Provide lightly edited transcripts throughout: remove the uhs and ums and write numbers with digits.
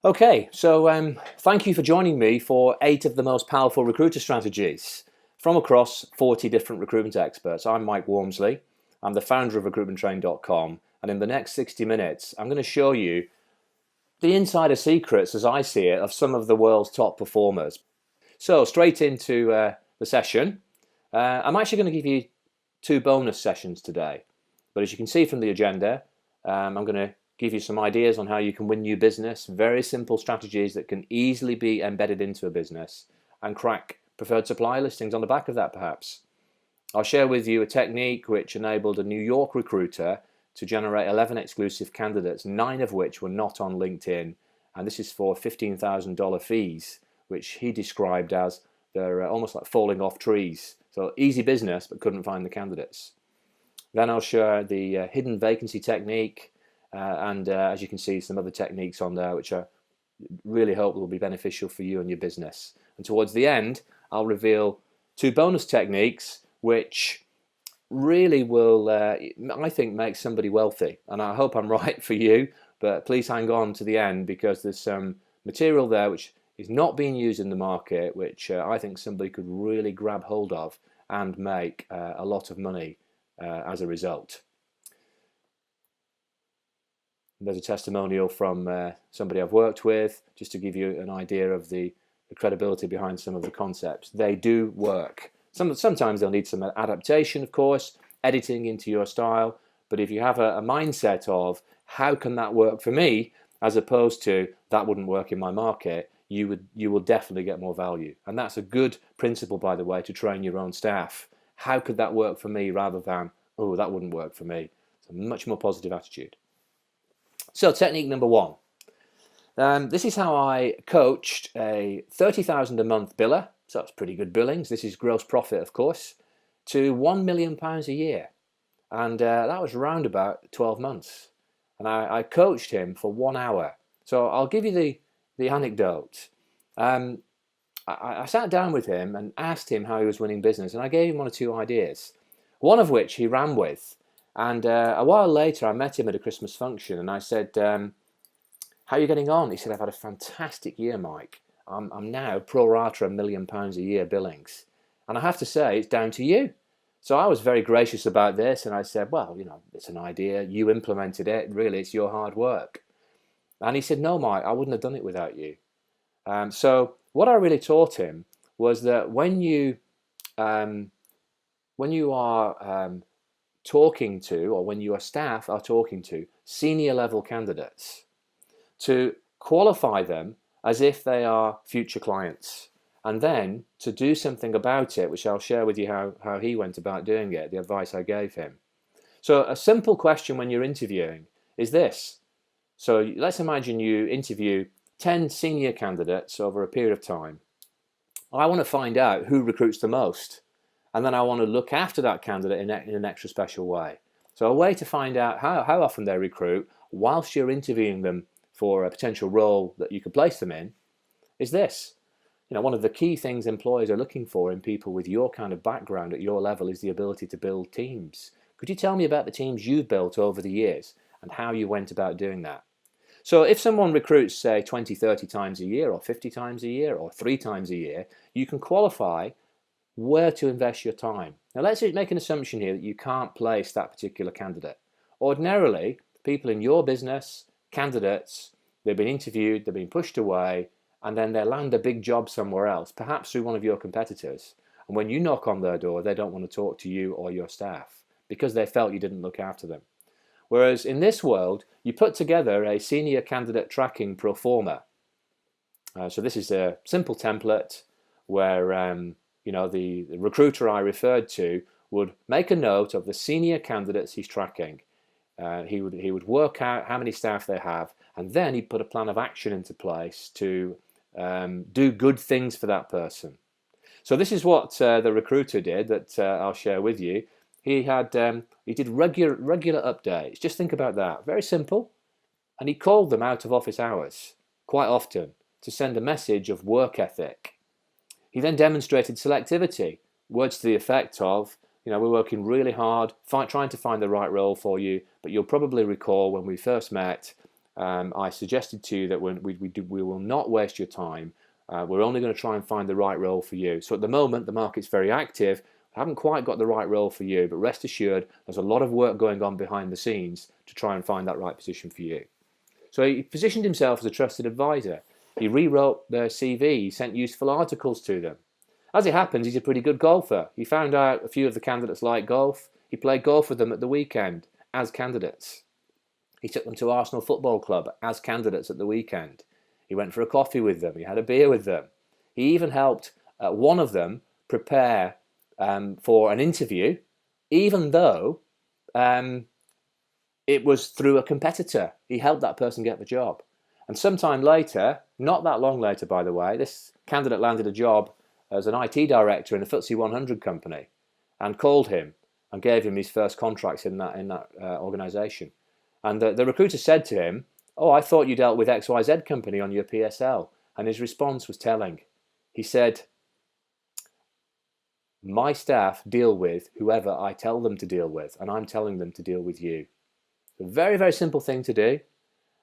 Okay, so thank you for joining me for 8 of the most powerful recruiter strategies from across 40 different recruitment experts. I'm Mike Wormsley. I'm the founder of recruitmenttrain.com, and in the next 60 minutes, I'm going to show you the insider secrets, as I see it, of some of the world's top performers. So straight into the session. I'm actually going to give you 2 bonus sessions today, but as you can see from the agenda, I'm going to give you some ideas on how you can win new business, very simple strategies that can easily be embedded into a business and crack preferred supplier listings on the back of that perhaps. I'll share with you a technique which enabled a New York recruiter to generate 11 exclusive candidates, 9 of which were not on LinkedIn, and this is for $15,000 fees, which he described as they're almost like falling off trees. So easy business, but couldn't find the candidates. Then I'll share the hidden vacancy technique, and as you can see, some other techniques on there which I really hope will be beneficial for you and your business. And towards the end, I'll reveal 2 bonus techniques which really will, I think, make somebody wealthy. And I hope I'm right for you, but please hang on to the end because there's some material there which is not being used in the market, which I think somebody could really grab hold of and make a lot of money as a result. There's a testimonial from somebody I've worked with, just to give you an idea of the credibility behind some of the concepts. They do work. Sometimes they'll need some adaptation, of course, editing into your style, but if you have a mindset of how can that work for me, as opposed to that wouldn't work in my market, you will definitely get more value. And that's a good principle, by the way, to train your own staff. How could that work for me rather than, oh, that wouldn't work for me. It's a much more positive attitude. So technique number 1. This is how I coached a $30,000 a month biller, so that's pretty good billings, this is gross profit of course, to £1 million a year. And that was around about 12 months. And I coached him for 1 hour. So I'll give you the anecdote. I sat down with him and asked him how he was winning business, and I gave him 1 or 2 ideas, one of which he ran with. And a while later, I met him at a Christmas function, and I said, how are you getting on? He said, I've had a fantastic year, Mike. I'm now pro rata £1 million a year billings. And I have to say, it's down to you. So I was very gracious about this, and I said, well, you know, it's an idea. You implemented it. Really, it's your hard work. And he said, no, Mike, I wouldn't have done it without you. So what I really taught him was that when you are talking to, or when your staff are talking to senior level candidates, to qualify them as if they are future clients, and then to do something about it, which I'll share with you how he went about doing it, the advice I gave him. So a simple question when you're interviewing is this. So let's imagine you interview 10 senior candidates over a period of time. I want to find out who recruits the most, and then I want to look after that candidate in an extra special way. So a way to find out how often they recruit whilst you're interviewing them for a potential role that you could place them in is this. You know, one of the key things employers are looking for in people with your kind of background at your level is the ability to build teams. Could you tell me about the teams you've built over the years and how you went about doing that? So if someone recruits, say, 20, 30 times a year, or 50 times a year, or 3 times a year, you can qualify where to invest your time. Now let's make an assumption here that you can't place that particular candidate. Ordinarily, people in your business, candidates, they've been interviewed, they've been pushed away, and then they land a big job somewhere else, perhaps through one of your competitors. And when you knock on their door, they don't want to talk to you or your staff because they felt you didn't look after them. Whereas in this world, you put together a senior candidate tracking pro forma. So this is a simple template where you know, the recruiter I referred to would make a note of the senior candidates he's tracking. He would work out how many staff they have, and then he'd put a plan of action into place to do good things for that person. So this is what the recruiter did that I'll share with you. He did regular updates. Just think about that. Very simple. And he called them out of office hours quite often to send a message of work ethic. He then demonstrated selectivity, words to the effect of, you know, we're working really hard, trying to find the right role for you, but you'll probably recall when we first met, I suggested to you that we will not waste your time. We're only going to try and find the right role for you. So at the moment, the market's very active. I haven't quite got the right role for you, but rest assured, there's a lot of work going on behind the scenes to try and find that right position for you. So he positioned himself as a trusted advisor. He rewrote their CV. He sent useful articles to them. As it happens, he's a pretty good golfer. He found out a few of the candidates like golf. He played golf with them at the weekend as candidates. He took them to Arsenal Football Club as candidates at the weekend. He went for a coffee with them. He had a beer with them. He even helped one of them prepare for an interview, even though it was through a competitor. He helped that person get the job. And sometime later, not that long later, by the way, this candidate landed a job as an IT director in a FTSE 100 company and called him and gave him his first contracts in that organisation. And the recruiter said to him, "Oh, I thought you dealt with XYZ company on your PSL." And his response was telling. He said, "My staff deal with whoever I tell them to deal with, and I'm telling them to deal with you." A very, very simple thing to do.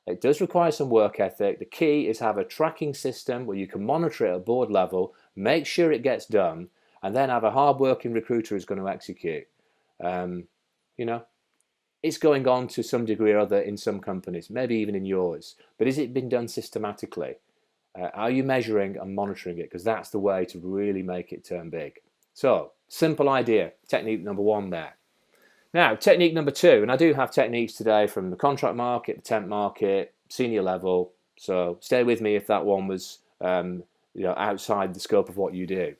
It does require some work ethic. The key is have a tracking system where you can monitor it at board level, make sure it gets done, and then have a hard-working recruiter who's going to execute. It's going on to some degree or other in some companies, maybe even in yours. But is it been done systematically? Are you measuring and monitoring it? Because that's the way to really make it turn big. So, simple idea. Technique number one there. Now, technique number two, and I do have techniques today from the contract market, the temp market, senior level. So stay with me if that one was outside the scope of what you do.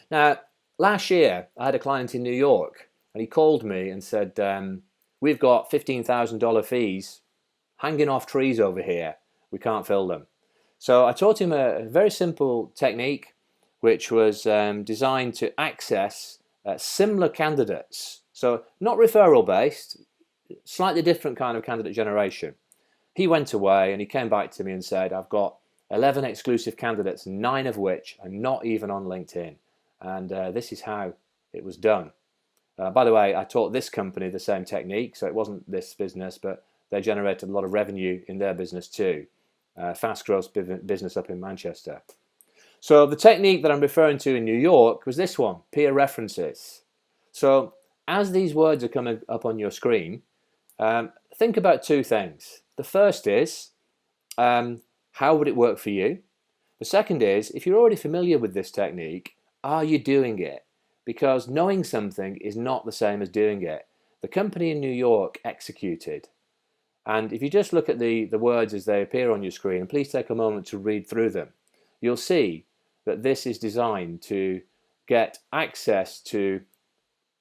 Now, last year, I had a client in New York, and he called me and said, "We've got $15,000 fees hanging off trees over here. We can't fill them." So I taught him a very simple technique, which was designed to access similar candidates. So not referral based, slightly different kind of candidate generation. He went away and he came back to me and said, "I've got 11 exclusive candidates, 9 of which are not even on LinkedIn. And this is how it was done." By the way, I taught this company the same technique, so it wasn't this business, but they generated a lot of revenue in their business too. Fast growth business up in Manchester. So the technique that I'm referring to in New York was this one, peer references. So as these words are coming up on your screen, think about two things. The first is, how would it work for you? The second is, if you're already familiar with this technique, are you doing it? Because knowing something is not the same as doing it. The company in New York executed. And if you just look at the words as they appear on your screen, and please take a moment to read through them, you'll see that this is designed to get access to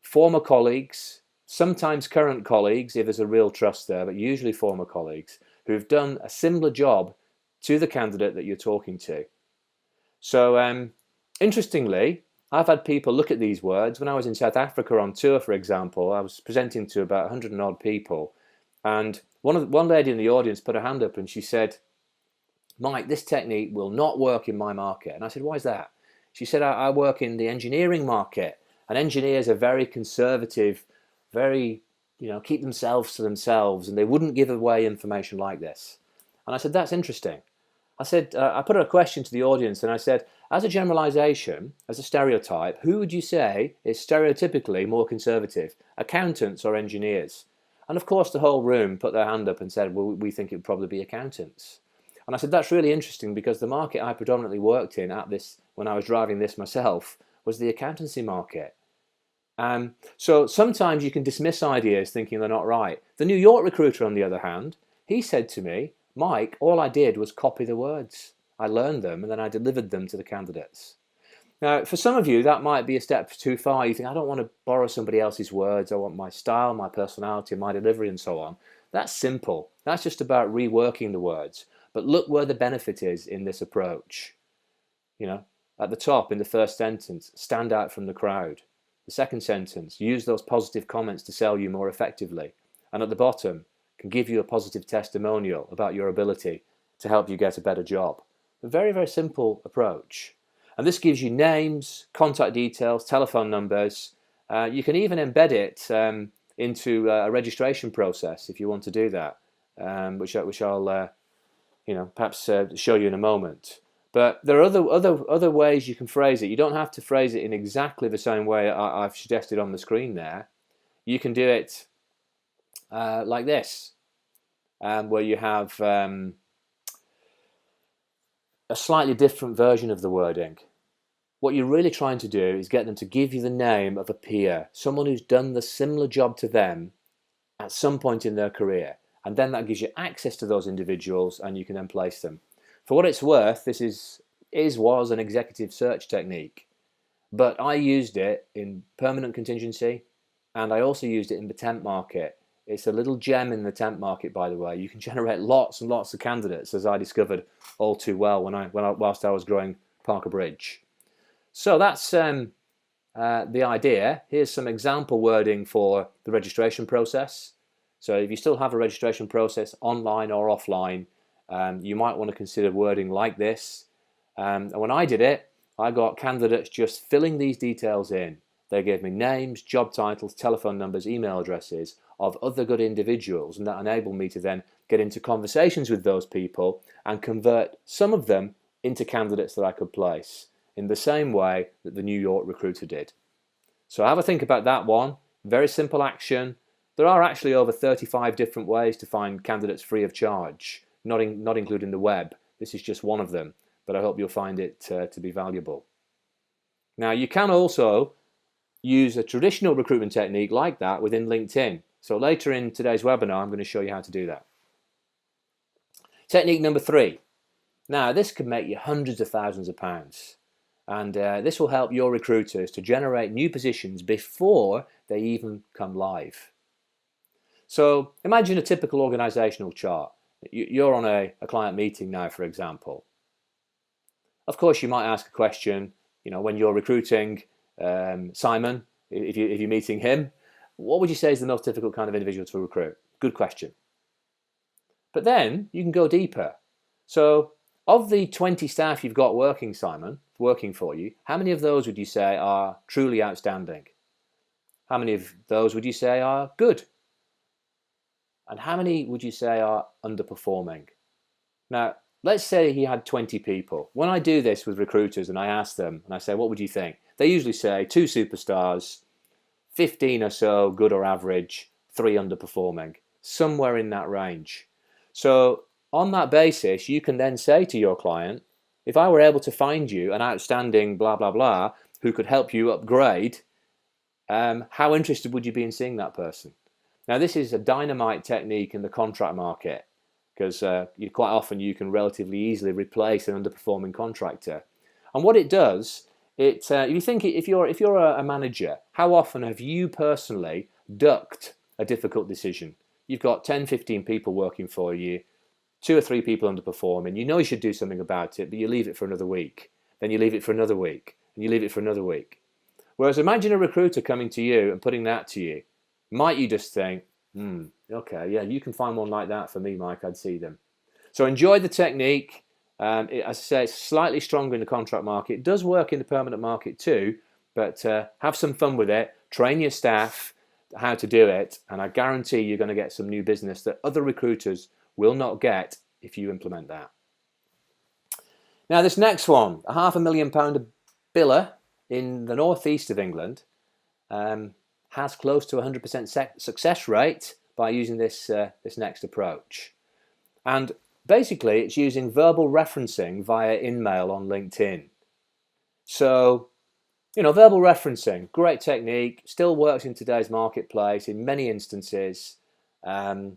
former colleagues, sometimes current colleagues if there's a real trust there, but usually former colleagues who've done a similar job to the candidate that you're talking to. So interestingly, I've had people look at these words. When I was in South Africa on tour, for example, I was presenting to about 100 and odd people, and one lady in the audience put her hand up and she said, "Mike, this technique will not work in my market." And I said, "Why is that?" She said, I work in the engineering market, and engineers are very conservative, very, keep themselves to themselves, and they wouldn't give away information like this." And I said, "That's interesting." I said, I put a question to the audience, and I said, as a generalization, as a stereotype, who would you say is stereotypically more conservative, accountants or engineers? And of course, the whole room put their hand up and said, "Well, we think it would probably be accountants." And I said, that's really interesting because the market I predominantly worked in at this, when I was driving this myself, was the accountancy market. So sometimes you can dismiss ideas thinking they're not right. The New York recruiter, on the other hand, he said to me, "Mike, all I did was copy the words. I learned them and then I delivered them to the candidates." Now, for some of you, that might be a step too far. You think, I don't want to borrow somebody else's words. I want my style, my personality, my delivery, and so on. That's simple. That's just about reworking the words. But look where the benefit is in this approach. At the top, in the first sentence, stand out from the crowd. The second sentence, use those positive comments to sell you more effectively. And at the bottom, can give you a positive testimonial about your ability to help you get a better job. A very, very simple approach. And this gives you names, contact details, telephone numbers. You can even embed it into a registration process if you want to do that. which I'll perhaps show you in a moment. But there are other ways you can phrase it. You don't have to phrase it in exactly the same way I've suggested on the screen there. You can do it like this, where you have a slightly different version of the wording. What you're really trying to do is get them to give you the name of a peer, someone who's done the similar job to them at some point in their career. And then that gives you access to those individuals, and you can then place them. For what it's worth, this was an executive search technique, but I used it in permanent contingency, and I also used it in the temp market. It's a little gem in the temp market, by the way. You can generate lots and lots of candidates, as I discovered all too well whilst I was growing Parker Bridge. So that's the idea. Here's some example wording for the registration process. So if you still have a registration process online or offline, you might want to consider wording like this. And when I did it, I got candidates just filling these details in. They gave me names, job titles, telephone numbers, email addresses of other good individuals, and that enabled me to then get into conversations with those people and convert some of them into candidates that I could place in the same way that the New York recruiter did. So have a think about that one. Very simple action. There are actually over 35 different ways to find candidates free of charge, not including the web. This is just one of them, but I hope you'll find it to be valuable. Now, you can also use a traditional recruitment technique like that within LinkedIn. So later in today's webinar, I'm going to show you how to do that. Technique number 3. Now, this could make you hundreds of thousands of pounds. And this will help your recruiters to generate new positions before they even come live. So imagine a typical organizational chart. You're on a client meeting now, for example. Of course, you might ask a question, when you're recruiting Simon, if you're meeting him, what would you say is the most difficult kind of individual to recruit? Good question. But then you can go deeper. So of the 20 staff you've got working, Simon, working for you, how many of those would you say are truly outstanding? How many of those would you say are good? And how many would you say are underperforming? Now, let's say he had 20 people. When I do this with recruiters and I ask them and I say, what would you think? They usually say 2 superstars, 15 or so good or average, 3 underperforming, somewhere in that range. So on that basis, you can then say to your client, if I were able to find you an outstanding blah, blah, blah, who could help you upgrade, how interested would you be in seeing that person? Now, this is a dynamite technique in the contract market because quite often you can relatively easily replace an underperforming contractor. And what it does, if you're a manager, how often have you personally ducked a difficult decision? You've got 10, 15 people working for you, 2 or 3 people underperforming. You know you should do something about it, but you leave it for another week. Then you leave it for another week, and you leave it for another week. Whereas imagine a recruiter coming to you and putting that to you. Might you just think, okay, yeah, you can find one like that for me, Mike, I'd see them. So enjoy the technique. As I say, it's slightly stronger in the contract market. It does work in the permanent market too, but have some fun with it. Train your staff how to do it, and I guarantee you're going to get some new business that other recruiters will not get if you implement that. Now, this next one, a £500,000 biller in the northeast of England, has close to 100% success rate by using this next approach. And basically, it's using verbal referencing via InMail on LinkedIn. So, verbal referencing, great technique, still works in today's marketplace in many instances. And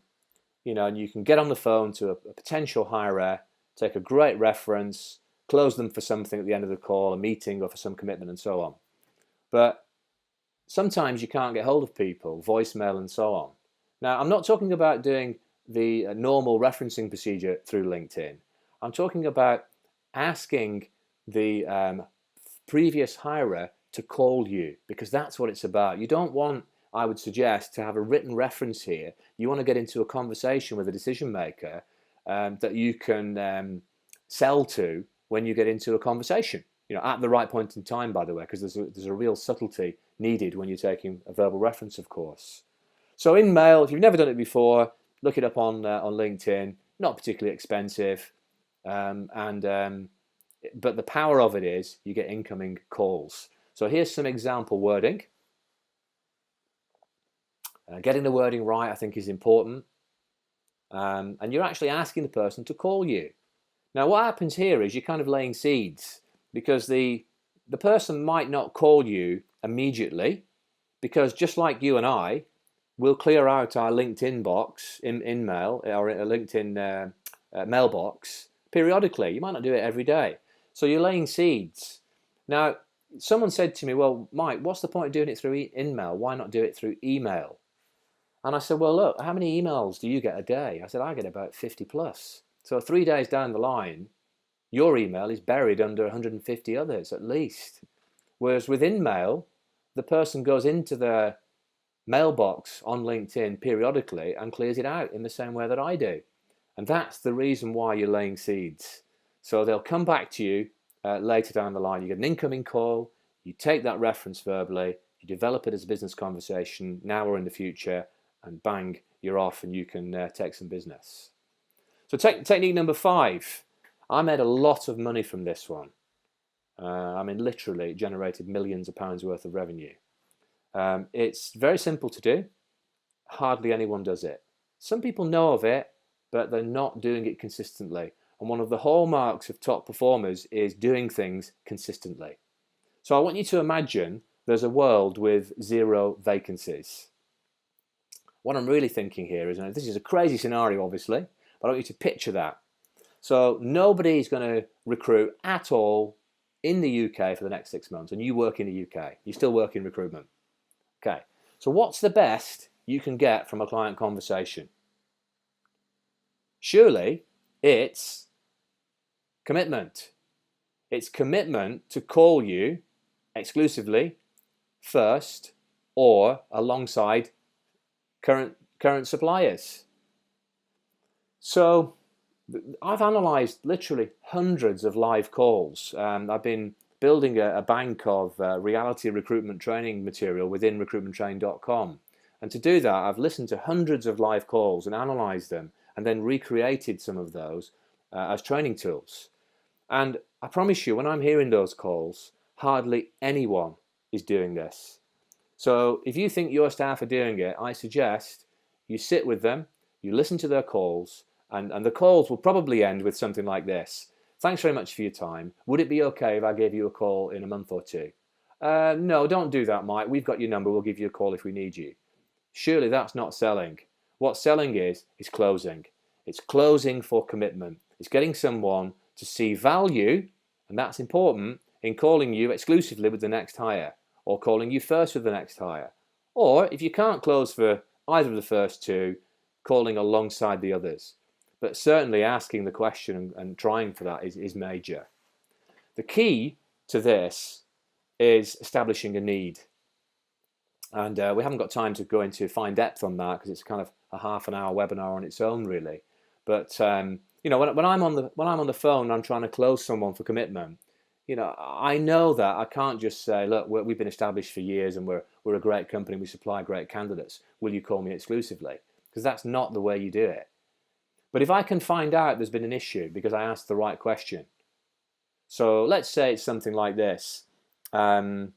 you can get on the phone to a potential hirer, take a great reference, close them for something at the end of the call, a meeting or for some commitment and so on. But sometimes you can't get hold of people, voicemail and so on. Now, I'm not talking about doing the normal referencing procedure through LinkedIn. I'm talking about asking the previous hirer to call you, because that's what it's about. You don't want, I would suggest, to have a written reference here. You want to get into a conversation with a decision maker that you can sell to when you get into a conversation. At the right point in time, by the way, because there's a real subtlety needed when you're taking a verbal reference, of course. So in mail, if you've never done it before, look it up on LinkedIn. Not particularly expensive, but the power of it is you get incoming calls. So here's some example wording. Getting the wording right, I think, is important. And you're actually asking the person to call you. Now, what happens here is you're kind of laying seeds, because the person might not call you immediately, because just like you and I, we'll clear out our LinkedIn box in mail, or a LinkedIn mailbox periodically. You might not do it every day. So you're laying seeds. Now, someone said to me, well, Mike, what's the point of doing it through InMail? Why not do it through email? And I said, well, look, how many emails do you get a day? I said, I get about 50 plus. So 3 days down the line, your email is buried under 150 others at least. Whereas with InMail, the person goes into their mailbox on LinkedIn periodically and clears it out in the same way that I do. And that's the reason why you're laying seeds. So they'll come back to you later down the line. You get an incoming call, you take that reference verbally, you develop it as a business conversation now or in the future, and bang, you're off and you can take some business. So technique number 5. I made a lot of money from this one. I mean, literally, it generated millions of pounds worth of revenue. It's very simple to do. Hardly anyone does it. Some people know of it, but they're not doing it consistently. And one of the hallmarks of top performers is doing things consistently. So I want you to imagine there's a world with 0 vacancies. What I'm really thinking here is, and this is a crazy scenario obviously, but I want you to picture that. So nobody's going to recruit at all in the UK for the next 6 months, and you work in the UK. You still work in recruitment. Okay, so what's the best you can get from a client conversation? Surely it's commitment. It's commitment to call you exclusively, first, or alongside current suppliers. So I've analysed literally hundreds of live calls. I've been building a bank of reality recruitment training material within recruitmenttraining.com. And to do that, I've listened to hundreds of live calls and analysed them, and then recreated some of those as training tools. And I promise you, when I'm hearing those calls, hardly anyone is doing this. So if you think your staff are doing it, I suggest you sit with them, you listen to their calls, and the calls will probably end with something like this. Thanks very much for your time. Would it be okay if I gave you a call in a month or 2? No, don't do that, Mike. We've got your number. We'll give you a call if we need you. Surely that's not selling. What selling is closing. It's closing for commitment. It's getting someone to see value, and that's important, in calling you exclusively with the next hire, or calling you first with the next hire. Or if you can't close for either of the first 2, calling alongside the others. But certainly asking the question and trying for that is major. The key to this is establishing a need. And we haven't got time to go into fine depth on that, because it's kind of a half-an-hour webinar on its own, really. But you know, when I'm on the phone and I'm trying to close someone for commitment, you know, I know that I can't just say, look, we've been established for years and we're a great company, we supply great candidates. Will you call me exclusively? Because that's not the way you do it. But if I can find out there's been an issue because I asked the right question. So let's say it's something like this. John,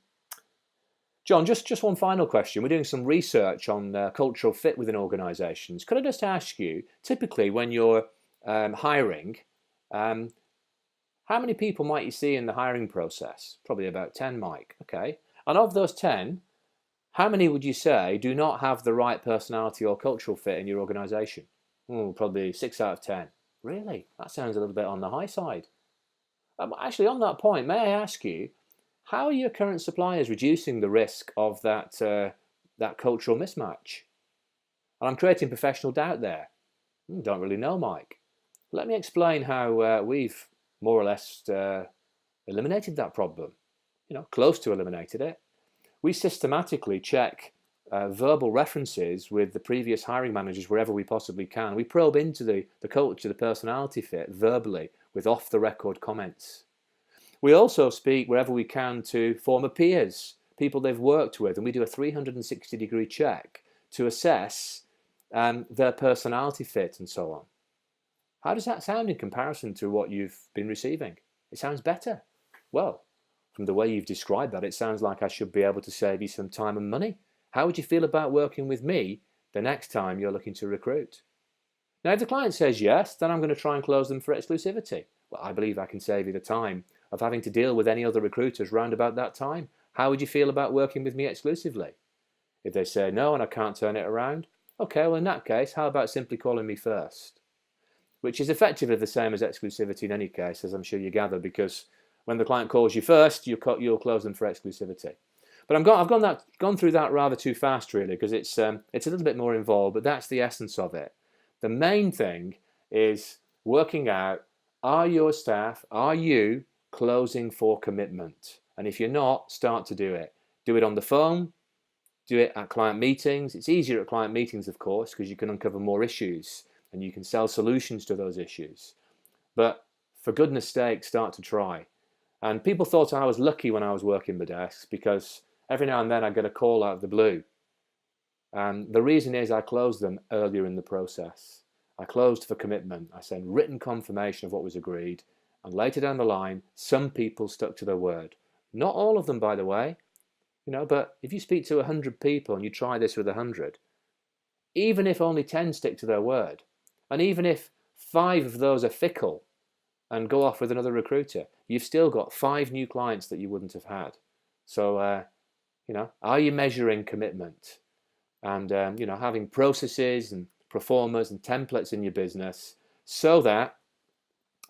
just one final question. We're doing some research on cultural fit within organisations. Could I just ask you, typically when you're hiring, how many people might you see in the hiring process? Probably about 10, Mike. Okay. And of those 10, how many would you say do not have the right personality or cultural fit in your organisation? Probably 6 out of 10. Really? That sounds a little bit on the high side. Actually, on that point, may I ask you, how are your current suppliers reducing the risk of that cultural mismatch? And I'm creating professional doubt there. Don't really know, Mike. Let me explain how we've more or less eliminated that problem. You know, close to eliminated it. We systematically check verbal references with the previous hiring managers wherever we possibly can. We probe into the culture, the personality fit verbally with off-the-record comments. We also speak wherever we can to former peers, people they've worked with, and we do a 360-degree check to assess their personality fit, and so on. How does that sound in comparison to what you've been receiving? It sounds better. Well, from the way you've described that, it sounds like I should be able to save you some time and money. How would you feel about working with me the next time you're looking to recruit? Now, if the client says yes, then I'm going to try and close them for exclusivity. Well, I believe I can save you the time of having to deal with any other recruiters round about that time. How would you feel about working with me exclusively? If they say no and I can't turn it around, okay, well in that case, how about simply calling me first? Which is effectively the same as exclusivity in any case, as I'm sure you gather, because when the client calls you first, you'll close them for exclusivity. But I've gone through that rather too fast, really, because it's a little bit more involved, but that's the essence of it. The main thing is working out, are your staff, are you closing for commitment? And if you're not, start to do it. Do it on the phone, do it at client meetings. It's easier at client meetings, of course, because you can uncover more issues and you can sell solutions to those issues. But for goodness sake, start to try. And people thought I was lucky when I was working the desks, because every now and then I get a call out of the blue. And the reason is I closed them earlier in the process. I closed for commitment. I sent written confirmation of what was agreed. And later down the line, some people stuck to their word. Not all of them, by the way. But if you speak to 100 people and you try this with 100, even if only 10 stick to their word, and even if 5 of those are fickle and go off with another recruiter, you've still got 5 new clients that you wouldn't have had. So, are you measuring commitment? And, having processes and performers and templates in your business so that,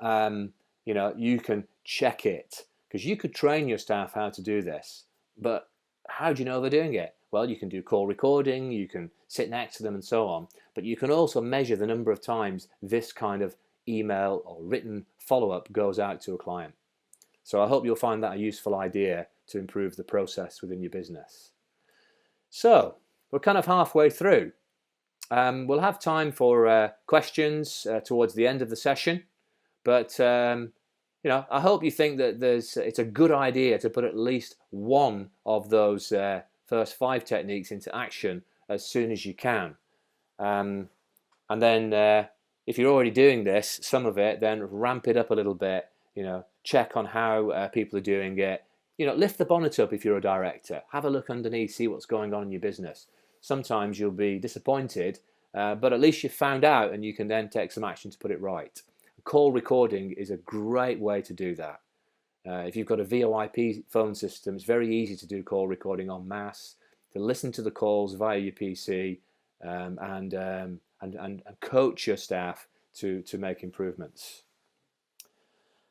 you can check it. Because you could train your staff how to do this, but how do you know they're doing it? Well, you can do call recording, you can sit next to them and so on, but you can also measure the number of times this kind of email or written follow-up goes out to a client. So I hope you'll find that a useful idea to improve the process within your business. So we're kind of halfway through. We'll have time for questions towards the end of the session, but I hope you think that it's a good idea to put at least one of those first 5 techniques into action as soon as you can. And then if you're already doing this, some of it, then ramp it up a little bit, check on how people are doing it. Lift the bonnet up if you're a director. Have a look underneath, see what's going on in your business. Sometimes you'll be disappointed, but at least you've found out and you can then take some action to put it right. Call recording is a great way to do that. If you've got a VoIP phone system, it's very easy to do call recording en masse, to listen to the calls via your PC, and coach your staff to make improvements.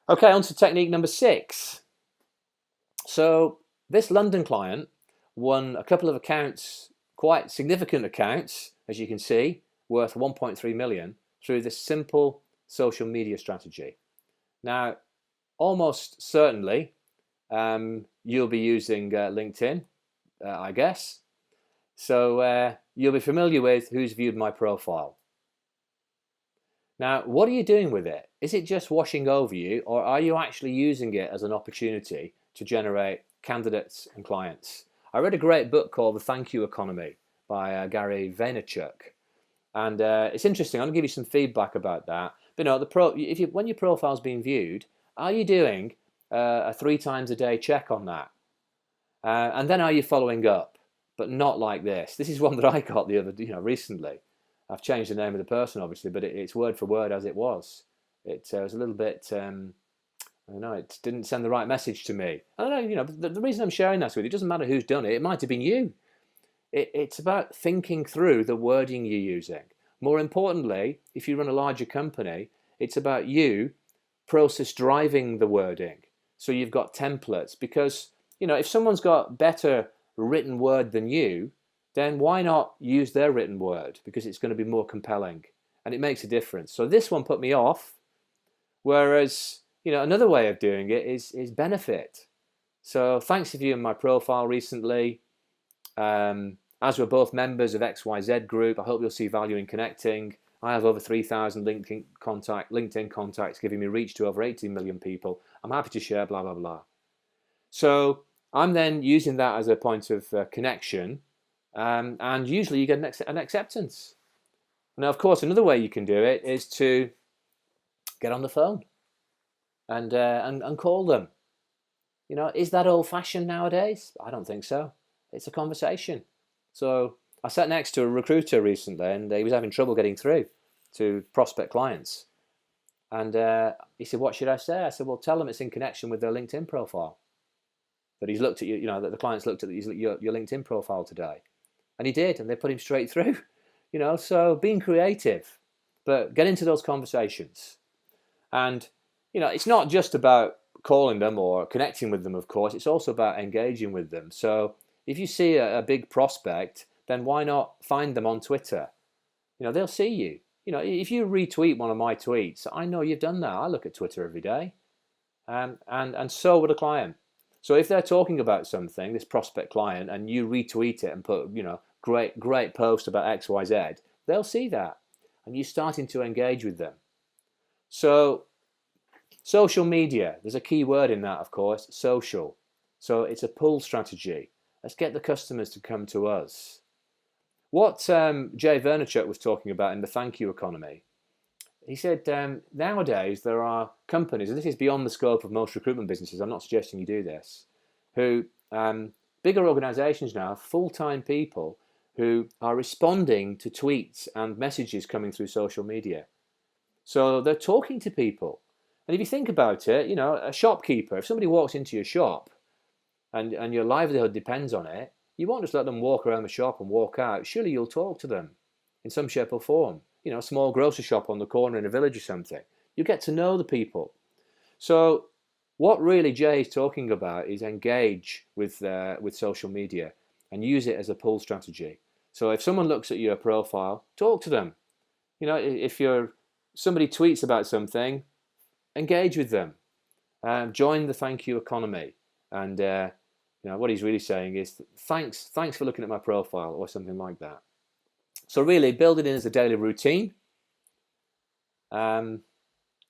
Okay, on to technique number 6. So this London client won a couple of accounts, quite significant accounts, as you can see, worth 1.3 million through this simple social media strategy. Now, almost certainly, you'll be using LinkedIn, I guess. So you'll be familiar with who's viewed my profile. Now, what are you doing with it? Is it just washing over you, or are you actually using it as an opportunity to generate candidates and clients? I read a great book called The Thank You Economy by Gary Vaynerchuk. And it's interesting. I'm going to give you some feedback about that. But when your profile's being viewed, are you doing a 3 times a day check on that? And then are you following up? But not like this. This is one that I got recently. I've changed the name of the person, obviously, but it's word for word as it was. It was a little bit, I don't know, it didn't send the right message to me. I don't know, the reason I'm sharing that with you, it doesn't matter who's done it. It might have been you. It's about thinking through the wording you're using. More importantly, if you run a larger company, it's about you process driving the wording. So you've got templates, because, if someone's got better written word than you, then why not use their written word? Because it's going to be more compelling and it makes a difference. So this one put me off, whereas, another way of doing it is benefit. So thanks for viewing my profile recently. As we're both members of XYZ Group, I hope you'll see value in connecting. I have over 3,000 LinkedIn contacts giving me reach to over 18 million people. I'm happy to share, blah, blah, blah. So I'm then using that as a point of connection, and usually you get an acceptance. Now, of course, another way you can do it is to get on the phone and call them. Is that old-fashioned nowadays? I don't think so. It's a conversation. So I sat next to a recruiter recently, and he was having trouble getting through to prospect clients. And he said, "What should I say?" I said, "Well, tell them it's in connection with their LinkedIn profile. That he's looked at that the client's looked at your LinkedIn profile today." And he did, and they put him straight through. So being creative, but get into those conversations. And it's not just about calling them or connecting with them, of course. It's also about engaging with them. So if you see a big prospect, then why not find them on Twitter? They'll see you. If you retweet one of my tweets, I know you've done that. I look at Twitter every day, and so would a client. So if they're talking about something, this prospect client, and you retweet it and put, great post about X, Y, Z, they'll see that, and you're starting to engage with them. So social media, there's a key word in that, of course, social. So it's a pull strategy. Let's get the customers to come to us. What Jay Vaynerchuk was talking about in the thank you economy, he said nowadays there are companies, and this is beyond the scope of most recruitment businesses, I'm not suggesting you do this, who bigger organizations now have full-time people who are responding to tweets and messages coming through social media. So they're talking to people. And if you think about it, a shopkeeper, if somebody walks into your shop and your livelihood depends on it, you won't just let them walk around the shop and walk out. Surely you'll talk to them in some shape or form. A small grocery shop on the corner in a village or something. You get to know the people. So what really Jay is talking about is engage with social media and use it as a pull strategy. So if someone looks at your profile, talk to them. If somebody tweets about something, engage with them. Join the thank you economy. And what he's really saying is thanks for looking at my profile or something like that. So really build it in as a daily routine, and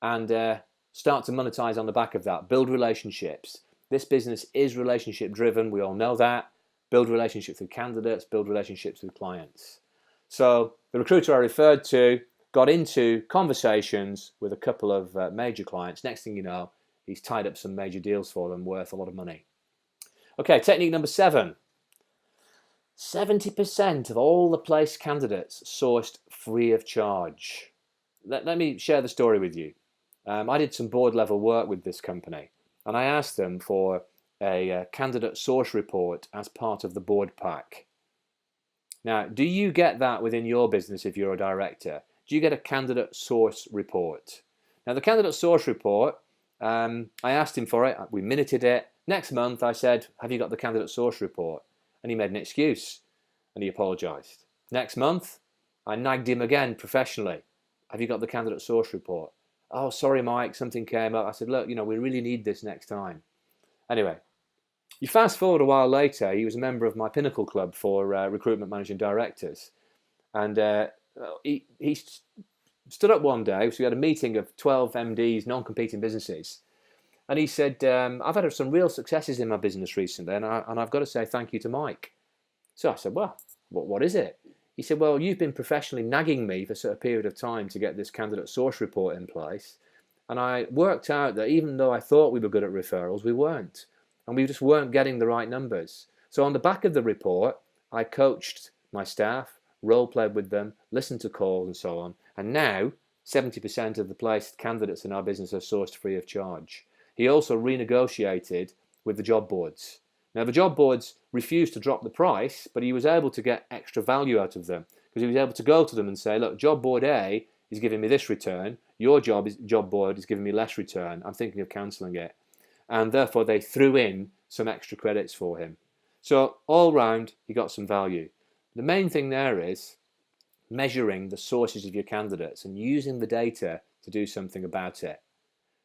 start to monetize on the back of that. Build relationships. This business is relationship driven. We all know that. Build relationships with candidates, build relationships with clients. So the recruiter I referred to got into conversations with a couple of major clients. Next thing you know, he's tied up some major deals for them worth a lot of money. Okay, technique number 7. 70% of all the placed candidates sourced free of charge. Let me share the story with you. I did some board level work with this company, and I asked them for a candidate source report as part of the board pack. Now, do you get that within your business if you're a director? Do you get a candidate source report? Now, the candidate source report, I asked him for it. We minuted it. Next month, I said, "Have you got the candidate source report?" And he made an excuse, and he apologised. Next month, I nagged him again professionally. "Have you got the candidate source report?" "Oh, sorry, Mike, something came up." I said, "Look, we really need this next time." Anyway, you fast forward a while later, he was a member of my Pinnacle Club for recruitment managing directors. And he stood up one day, so we had a meeting of 12 MDs, non-competing businesses. And he said, "I've had some real successes in my business recently, and I've got to say thank you to Mike." So I said, "Well, what is it?" He said, "Well, you've been professionally nagging me for a period of time to get this candidate source report in place. And I worked out that even though I thought we were good at referrals, we weren't. And we just weren't getting the right numbers. So on the back of the report, I coached my staff, role-played with them, listened to calls and so on. And now 70% of the placed candidates in our business are sourced free of charge." He also renegotiated with the job boards. Now, the job boards refused to drop the price, but he was able to get extra value out of them because he was able to go to them and say, "Look, job board A is giving me this return. Your job board is giving me less return. I'm thinking of cancelling it." And therefore, they threw in some extra credits for him. So all round, he got some value. The main thing there is measuring the sources of your candidates and using the data to do something about it.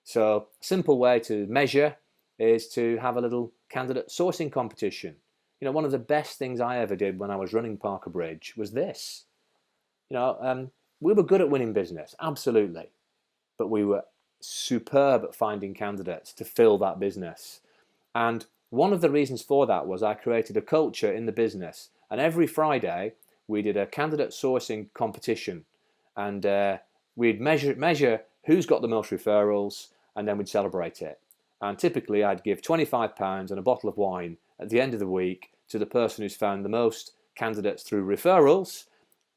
So a simple way to measure is to have a little candidate sourcing competition. One of the best things I ever did when I was running Parker Bridge was this. We were good at winning business, absolutely, but we were superb at finding candidates to fill that business. And one of the reasons for that was I created a culture in the business, and every Friday we did a candidate sourcing competition, and we'd measure who's got the most referrals, and then we'd celebrate it. And typically I'd give £25 and a bottle of wine at the end of the week to the person who's found the most candidates through referrals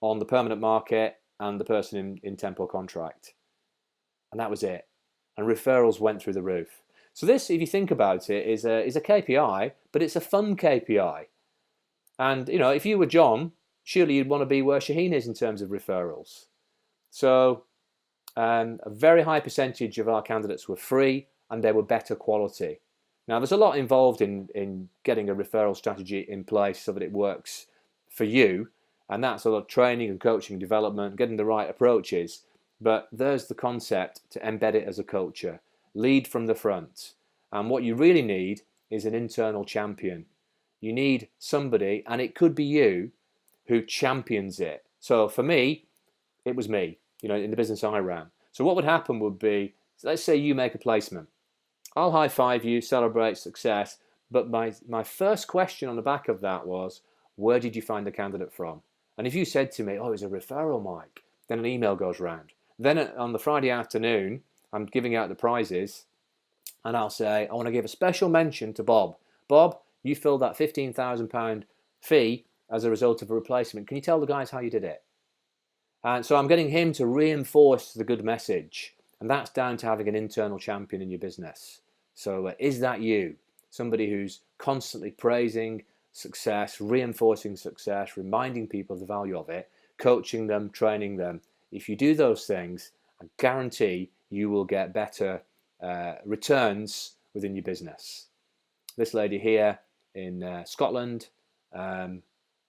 on the permanent market and the person in temp or contract. And that was it. And referrals went through the roof. So this, if you think about it, is a KPI, but it's a fun KPI. And if you were John, surely you'd want to be where Shaheen is in terms of referrals. So a very high percentage of our candidates were free, and they were better quality. Now, there's a lot involved in getting a referral strategy in place so that it works for you, and that's a lot of training and coaching and development, getting the right approaches. But there's the concept to embed it as a culture. Lead from the front. And what you really need is an internal champion. You need somebody, and it could be you, who champions it. So for me, it was me, in the business I ran. So what would happen would be, let's say you make a placement. I'll high five you, celebrate success, but my first question on the back of that was, where did you find the candidate from? And if you said to me, oh, it was a referral, Mike, then an email goes round. Then on the Friday afternoon, I'm giving out the prizes, and I'll say, I want to give a special mention to Bob. Bob, you filled that £15,000 fee as a result of a replacement. Can you tell the guys how you did it? And so I'm getting him to reinforce the good message. And that's down to having an internal champion in your business. So is that you? Somebody who's constantly praising success, reinforcing success, reminding people of the value of it, coaching them, training them. If you do those things, I guarantee you will get better returns within your business. This lady here in Scotland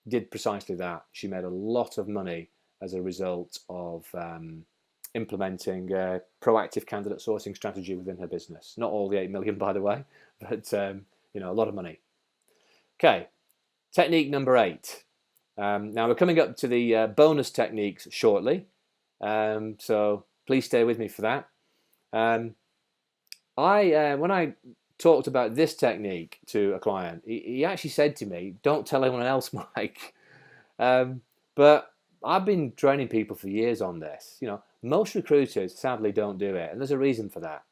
did precisely that. She made a lot of money as a result of implementing a proactive candidate sourcing strategy within her business. Not all the 8 million, by the way, but a lot of money. Okay, technique number 8. Now we're coming up to the bonus techniques shortly, so please stay with me for that. When I talked about this technique to a client, he actually said to me, "Don't tell anyone else, Mike." But I've been training people for years on this. Most recruiters sadly don't do it, and there's a reason for that.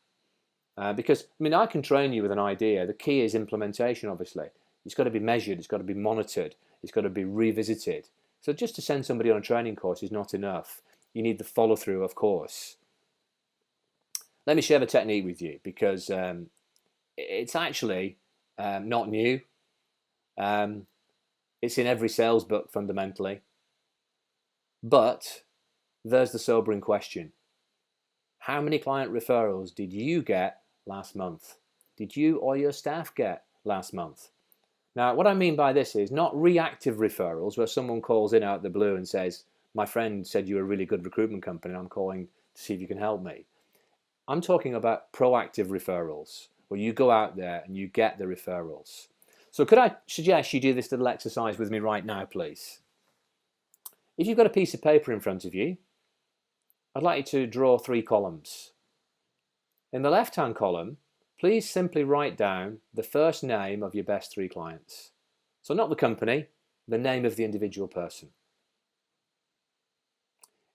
Because I can train you with an idea. The key is implementation. Obviously, it's got to be measured. It's got to be monitored. It's got to be revisited. So just to send somebody on a training course is not enough. You need the follow through, of course. Let me share the technique with you because it's actually not new. It's in every sales book fundamentally. But there's the sobering question. How many client referrals did you get last month? Did you or your staff get last month? Now, what I mean by this is not reactive referrals where someone calls in out of the blue and says, my friend said you're a really good recruitment company and I'm calling to see if you can help me. I'm talking about proactive referrals where you go out there and you get the referrals. So could I suggest you do this little exercise with me right now, please? If you've got a piece of paper in front of you, I'd like you to draw 3 columns. In the left-hand column, please simply write down the first name of your best 3 clients. So not the company, the name of the individual person.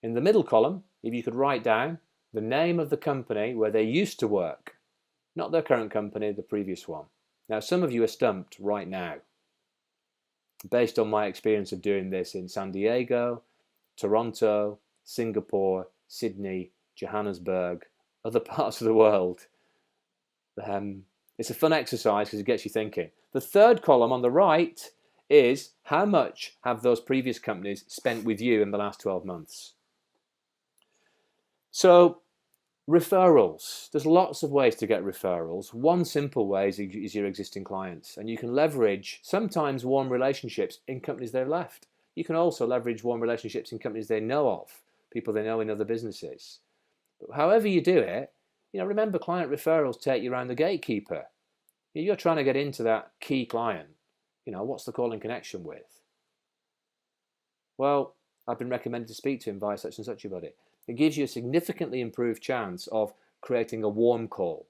In the middle column, if you could write down the name of the company where they used to work, not their current company, the previous one. Now, some of you are stumped right now. Based on my experience of doing this in San Diego, Toronto, Singapore, Sydney, Johannesburg, other parts of the world. It's a fun exercise because it gets you thinking. The third column on the right is how much have those previous companies spent with you in the last 12 months. So referrals. There's lots of ways to get referrals. One simple way is your existing clients, and you can leverage sometimes warm relationships in companies they've left. You can also leverage warm relationships in companies they know of, people they know in other businesses. But however you do it, remember client referrals take you around the gatekeeper. You're trying to get into that key client. What's the call in connection with? Well, I've been recommended to speak to him via such and such a buddy. It gives you a significantly improved chance of creating a warm call.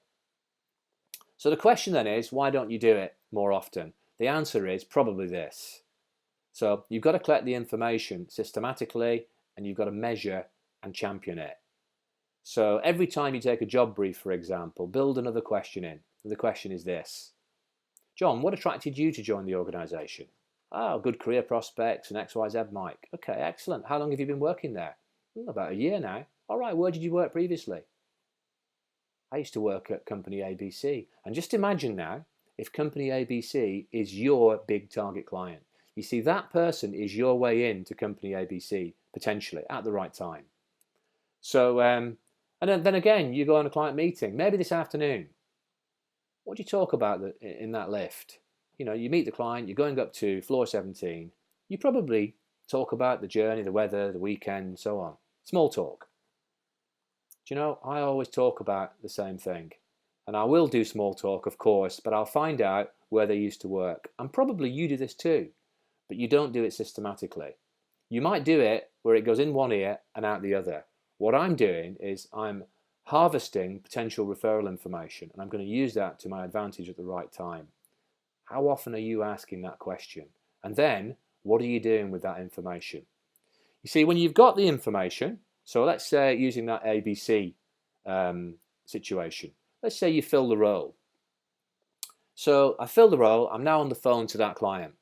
So the question then is, why don't you do it more often? The answer is probably this. So you've got to collect the information systematically and you've got to measure and champion it. So every time you take a job brief, for example, build another question in. The question is this: John, what attracted you to join the organisation? Oh, good career prospects and XYZ, Mike. Okay, excellent. How long have you been working there? About a year now. All right, where did you work previously? I used to work at company ABC. And just imagine now, if company ABC is your big target client. You see, that person is your way in to company ABC, potentially, at the right time. So, and then again, you go on a client meeting, maybe this afternoon. What do you talk about in that lift? You meet the client, you're going up to floor 17. You probably talk about the journey, the weather, the weekend, and so on. Small talk. Do you know, I always talk about the same thing. And I will do small talk, of course, but I'll find out where they used to work. And probably you do this too, but you don't do it systematically. You might do it where it goes in one ear and out the other. What I'm doing is I'm harvesting potential referral information, and I'm going to use that to my advantage at the right time. How often are you asking that question? And then, what are you doing with that information? You see, when you've got the information, so let's say using that ABC situation, let's say you fill the role. So I fill the role, I'm now on the phone to that client.